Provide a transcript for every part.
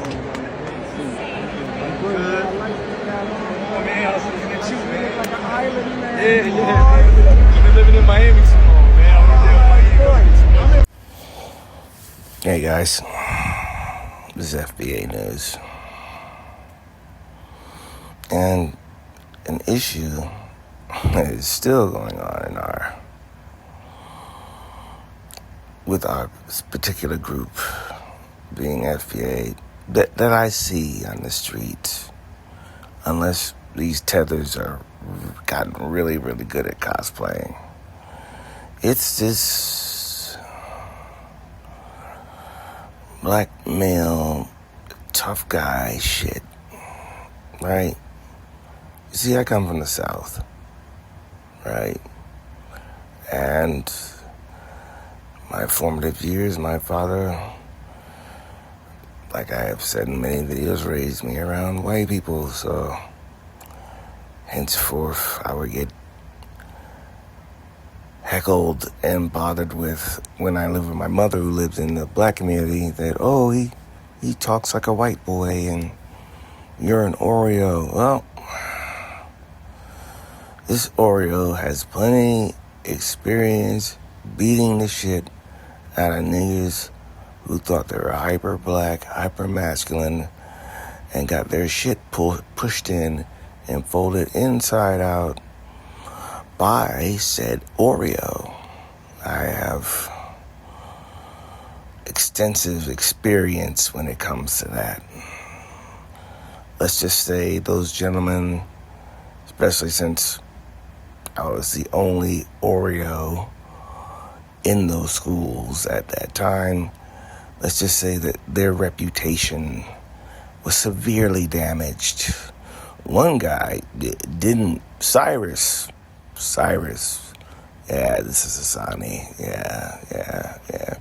I'm good. I like the guy. Oh, man, I was looking at you, man. Like an island, man. Yeah, man. You've been living in Miami too long, man. I was there in Miami. Hey guys, this is FBA News, and an issue is still going on with our particular group, being FBA, that I see on the street, unless these tethers are gotten really, really good at cosplaying. It's this black male tough guy shit, right? You see, I come from the South, right? And my formative years, my father, like I have said in many videos, raised me around white people, so henceforth I would get heckled and bothered with when I lived with my mother, who lived in the black community, that, oh, he talks like a white boy and you're an Oreo. Well, this Oreo has plenty experience beating the shit out of niggas who thought they were hyper black, hyper masculine, and got their shit pushed in and folded inside out by said Oreo. I have extensive experience when it comes to that. Let's just say those gentlemen, especially since I was the only Oreo in those schools at that time, let's just say that their reputation was severely damaged. One guy didn't, Cyrus, yeah, this is Asani, yeah.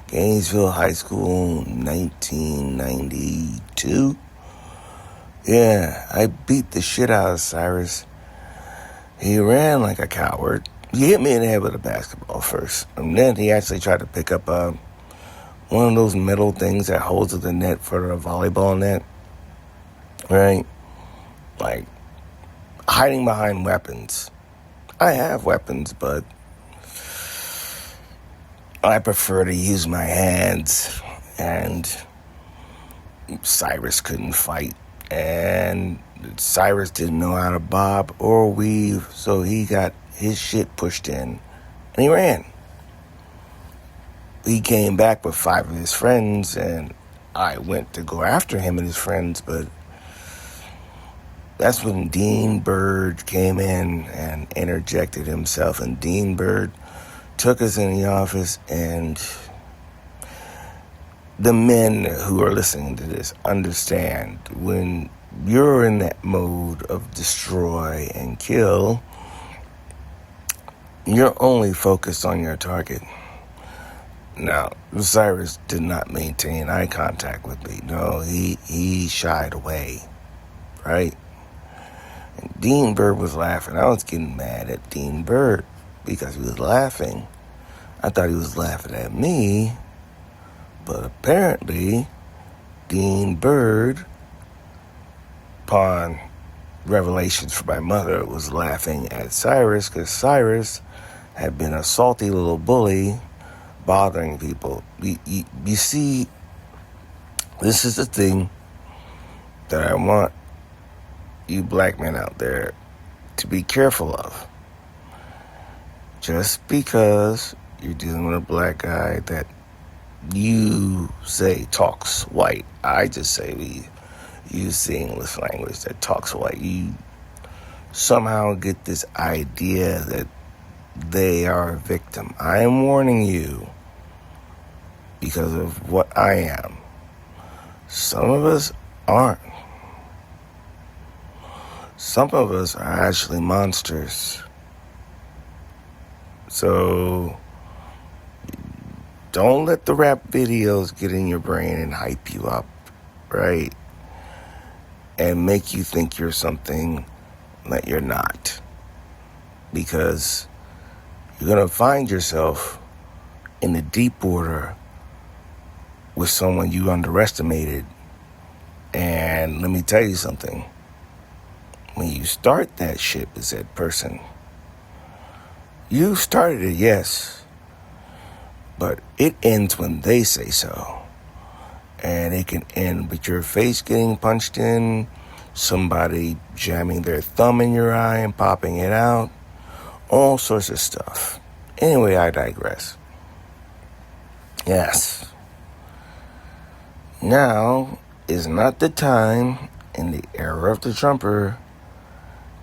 Gainesville High School, 1992. Yeah, I beat the shit out of Cyrus. He ran like a coward. He hit me in the head with a basketball first, and then he actually tried to pick up one of those metal things that holds the net for the volleyball net, right? Like, hiding behind weapons. I have weapons, but I prefer to use my hands, and Cyrus couldn't fight, and Cyrus didn't know how to bob or weave, so he got his shit pushed in, and he ran. He came back with 5 of his friends, and I went to go after him and his friends, but that's when Dean Bird came in and interjected himself, and Dean Bird took us in the office, and the men who are listening to this understand when you're in that mode of destroy and kill, you're only focused on your target. Now, Cyrus did not maintain eye contact with me. No, he shied away, right? And Dean Bird was laughing. I was getting mad at Dean Bird because he was laughing. I thought he was laughing at me, but apparently Dean Bird, upon revelations from my mother, was laughing at Cyrus because Cyrus had been a salty little bully bothering people. You see, this is the thing that I want you black men out there to be careful of. Just because you're dealing with a black guy that you say talks white, I just say we use the English language, that talks white, you somehow get this idea that they are a victim. I am warning you because of what I am. Some of us aren't. Some of us are actually monsters. So don't let the rap videos get in your brain and hype you up, right? And make you think you're something that you're not. Because you're going to find yourself in the deep water with someone you underestimated And let me tell you something. When you start that ship as that person, you started it, yes, but it ends when they say so. And it can end with your face getting punched in, somebody jamming their thumb in your eye and popping it out, all sorts of stuff. Anyway, I digress. Yes. Now is not the time in the era of the Trumper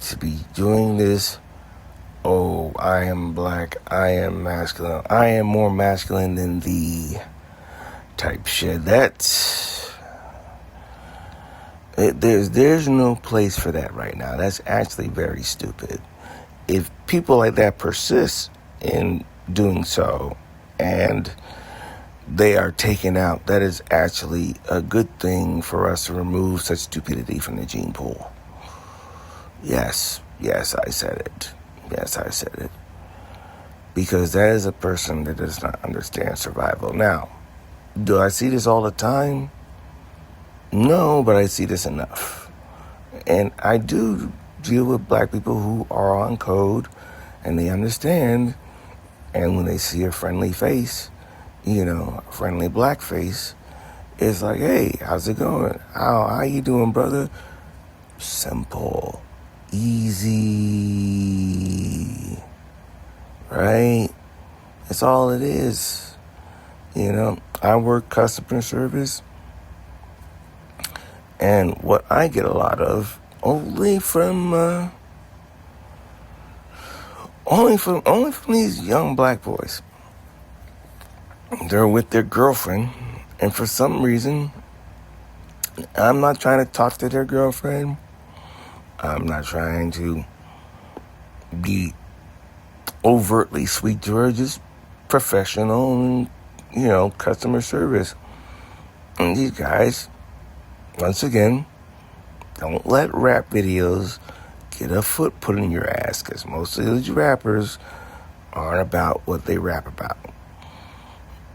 to be doing this. Oh, I am black, I am masculine, I am more masculine than thee type shit. There's no place for that right now. That's actually very stupid. If people like that persist in doing so and they are taken out, that is actually a good thing for us to remove such stupidity from the gene pool. Yes, I said it. Yes, I said it. Because that is a person that does not understand survival. Now, do I see this all the time? No, but I see this enough. And I do deal with black people who are on code and they understand. And when they see a friendly face, a friendly black face, it's like, hey, how's it going? How you doing, brother? Simple. Easy. Right? That's all it is. I work customer service. And what I get a lot of, only from these young black boys. They're with their girlfriend, and for some reason, I'm not trying to talk to their girlfriend. I'm not trying to be overtly sweet to her, just professional and, customer service. And these guys, once again, don't let rap videos get a foot put in your ass, because most of these rappers aren't about what they rap about.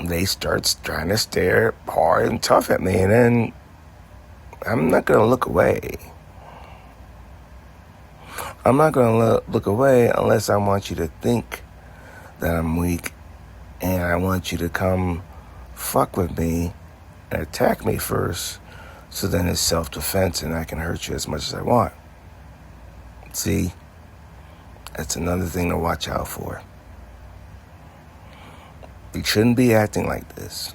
They start trying to stare hard and tough at me, and then I'm not going to look away. I'm not going to look away unless I want you to think that I'm weak, and I want you to come fuck with me and attack me first, so then it's self-defense and I can hurt you as much as I want. See, that's another thing to watch out for. You shouldn't be acting like this,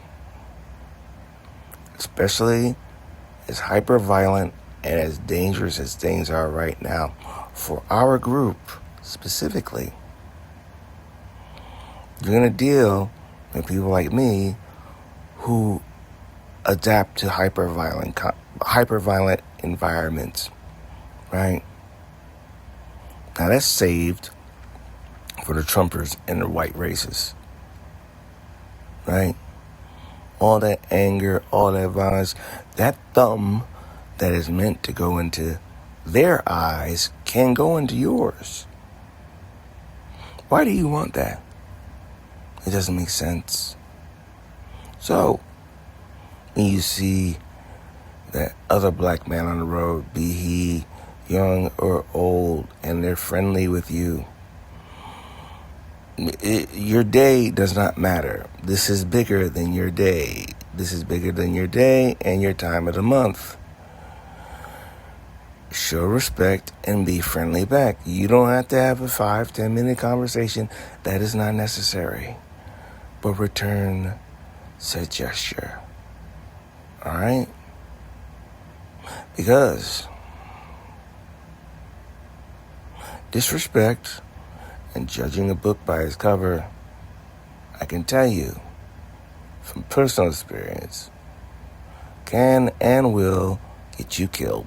especially as hyper-violent and as dangerous as things are right now for our group specifically. You're going to deal with people like me who adapt to hyper-violent environments, right? Now that's saved for the Trumpers and the white racists, right? All that anger, all that violence, that thumb that is meant to go into their eyes can go into yours. Why do you want that? It doesn't make sense. So, when you see that other black man on the road, be he young or old, and they're friendly with you, your day does not matter. This is bigger than your day. This is bigger than your day and your time of the month. Show respect and be friendly back. You don't have to have a 5-10 minute conversation. That is not necessary. But return said gesture. Alright? Because disrespect and judging a book by its cover, I can tell you from personal experience, can and will get you killed.